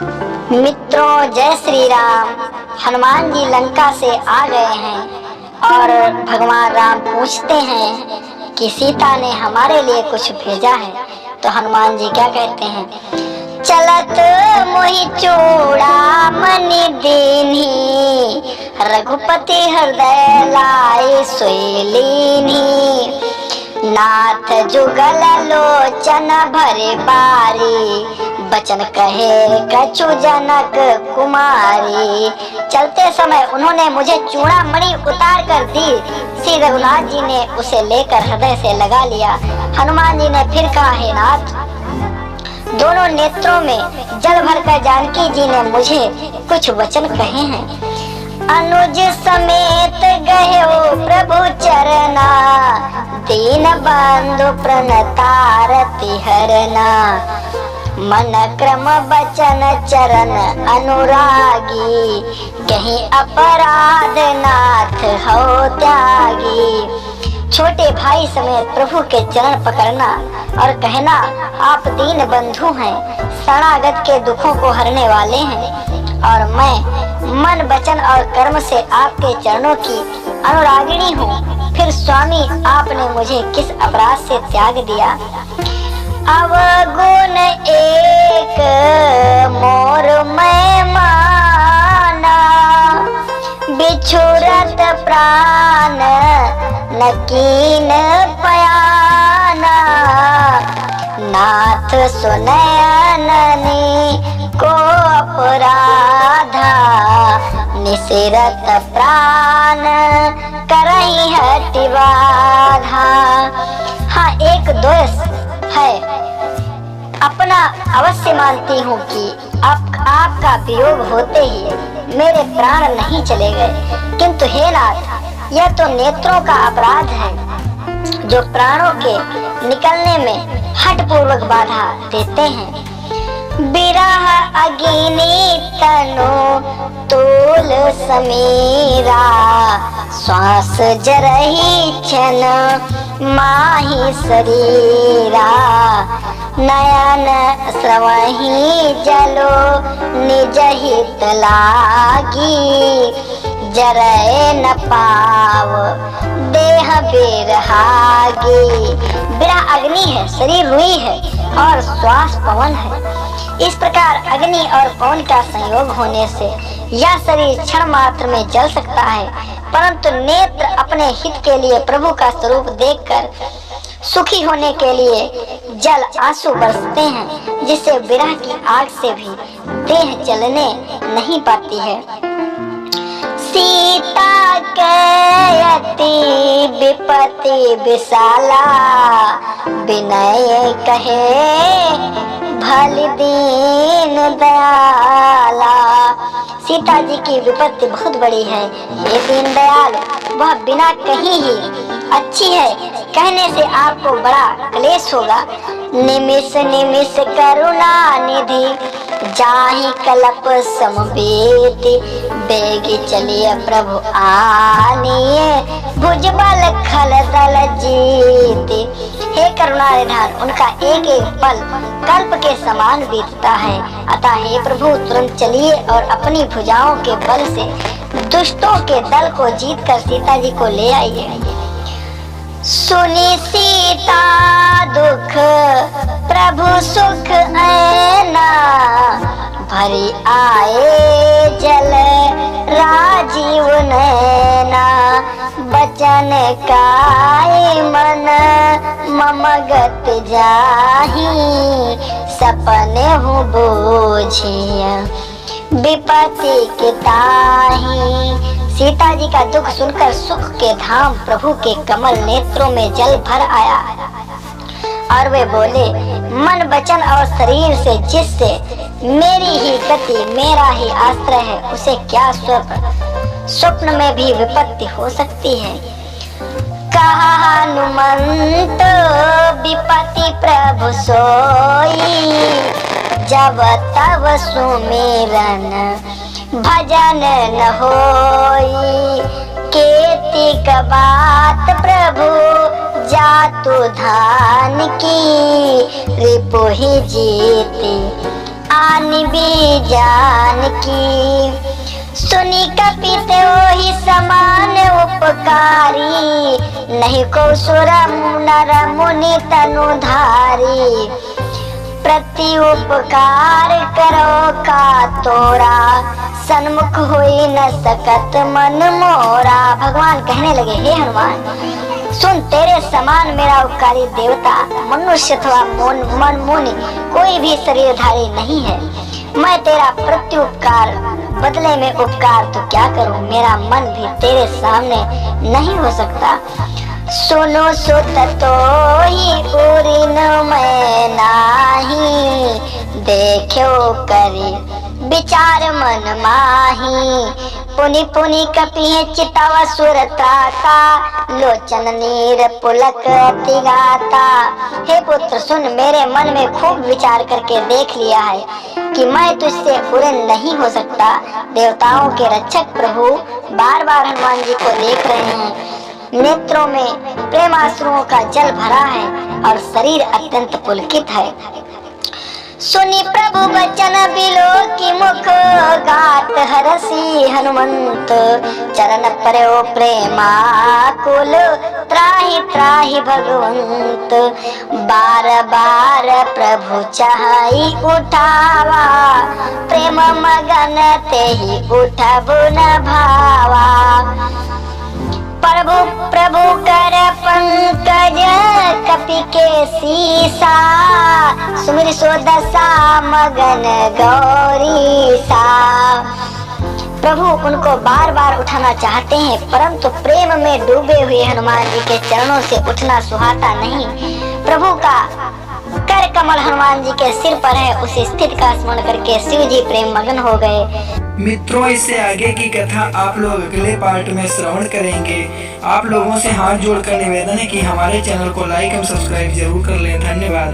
मित्रों, जय श्री राम। हनुमान जी लंका से आ गए हैं और भगवान राम पूछते हैं कि सीता ने हमारे लिए कुछ भेजा है। तो हनुमान जी क्या कहते हैं? चलत मोहि चूड़ामणि दीन्ही, रघुपति हृदय लाए सोई लीन्ही। नाथ जुगल लोचन भरे बारी, बचन कहे कछु जनक कुमारी। चलते समय उन्होंने मुझे चूड़ामणि उतार कर दी। श्री रघुनाथ जी ने उसे लेकर हृदय से लगा लिया। हनुमान जी ने फिर कहा, हे नाथ, दोनों नेत्रों में जल भरकर जानकी जी ने मुझे कुछ वचन कहे हैं। अनुज समेत गयो प्रभु चरना, दीन बंधु प्रणतारति हरना। मन क्रम बचन चरण अनुरागी, कहीं अपराध नाथ हो त्यागी। छोटे भाई समेत प्रभु के चरण पकड़ना और कहना, आप दीन बंधु हैं, शरणागत के दुखों को हरने वाले हैं और मैं मन वचन और कर्म से आपके चरणों की अनुरागिणी हूँ। फिर स्वामी, आपने मुझे किस अपराध से त्याग दिया? अवगुण एक मोर मैं माना, बिछुरत प्राण न कीन पयाना। नाथ सुनयननी को अपराधा, निसिरत प्राण करही हटि बाधा। हाँ, एक दोष है, अपना अवश्य मानती हूँ कि आपका वियोग होते ही मेरे प्राण नहीं चले गए, किंतु हे नाथ, यह तो नेत्रों का अपराध है जो प्राणों के निकलने में हठ पूर्वक बाधा देते हैं। बिरह अग्नि तनु तोल समीरा, श्वास जरही क्षण माही शरीरा। नयन स्रवही जलो निज हित लागी, जरए न पाव देह बिरहागी। बिरह अग्नि है, शरीर रुई है और श्वास पवन है। इस प्रकार अग्नि और पवन का संयोग होने से यह शरीर क्षण मात्र में जल सकता है, परंतु नेत्र अपने हित के लिए प्रभु का स्वरूप देखकर सुखी होने के लिए जल आंसू बरसते हैं, जिससे विरह की आग से भी देह जलने नहीं पाती है। सीता के अति विपत्ति विशाला, विनय कहे भली दीन दयाला। सीता जी की विपत्ति बहुत बड़ी है, ये दीन दयाल, वह बिना कहीं ही अच्छी है, कहने से आपको बड़ा क्लेश होगा। निमिष निमिष करुणा निधि, जाहि कलप समवेति। बेगी चलिए प्रभु आनिए, भुजबल खल दल जीति। हे करुणा निधान, उनका एक एक पल कल्प के समान बीतता है, अतः हे प्रभु तुरंत चलिए और अपनी भुजाओं के बल से दुष्टों के दल को जीतकर सीता जी को ले आइए। सुनी सीता दुख प्रभु सुख ऐना, भरी आए जल राजीव नैना। बचन काय मन मम गत जाहि, सपने हूँ बोझिया विपत्ति के ताहि। सीता जी का दुख सुनकर सुख के धाम प्रभु के कमल नेत्रों में जल भर आया और वे बोले, मन वचन और शरीर से जिससे मेरी ही गति मेरा ही आश्रय है, उसे क्या स्वप्न में भी विपत्ति हो सकती है। कहा हनुमंत विपत्ति प्रभु सोई, जब तब सुमिरन भजन न होई। केतिक बात प्रभु जातु धान की, रिपुहि जीति आन बीजान की। सुनी कपित ओहि समान उपकारी, नहीं को सुर नर मुनि तनुधारी। प्रति उपकार करो का तोरा, सन्मुख हुई न सकत मन मोरा। भगवान कहने लगे, हे हनुमान, सुन, तेरे समान मेरा उपकारी देवता, मनुष्य अथवा मन मुनि कोई भी शरीरधारी नहीं है। मैं तेरा प्रत्युपकार बदले में उपकार तो क्या करूं, मेरा मन भी तेरे सामने नहीं हो सकता। सुनो सुत तो ही उरिन मैं नाही, देखो करी विचार मन माही। पुनि पुनि कपि चितव सुर त्राता, लोचन नीर पुलक अति गाता। हे पुत्र सुन, मेरे मन में खूब विचार करके देख लिया है कि मैं तुझसे उड़न नहीं हो सकता। देवताओं के रक्षक प्रभु बार बार हनुमान जी को देख रहे हैं। नेत्रों में प्रेमाश्रुओं का जल भरा है और शरीर अत्यंत पुलकित है। सुनी प्रभु बचन बिलो की मुख, गात हरसी हनुमंत। चरण पर्यो प्रेमाकुल, त्राहि त्राहि भगवंत। बार बार प्रभु चाहि उठावा, प्रेम मगन तेहि उठबु न भावा। प्रभु प्रभु कर पंकज कपि के सीसा, सुमिर सो दशा मगन गौरी सा। प्रभु उनको बार बार उठाना चाहते हैं, परंतु प्रेम में डूबे हुए हनुमान जी के चरणों से उठना सुहाता नहीं। प्रभु का कर कमल हनुमान जी के सिर पर है, उस स्थिति का स्मरण करके शिव जी प्रेम मगन हो गए। मित्रों, इससे आगे की कथा आप लोग अगले पार्ट में श्रवण करेंगे। आप लोगों से हाथ जोड़कर निवेदन है कि हमारे चैनल को लाइक एवं सब्सक्राइब जरूर कर लें। धन्यवाद।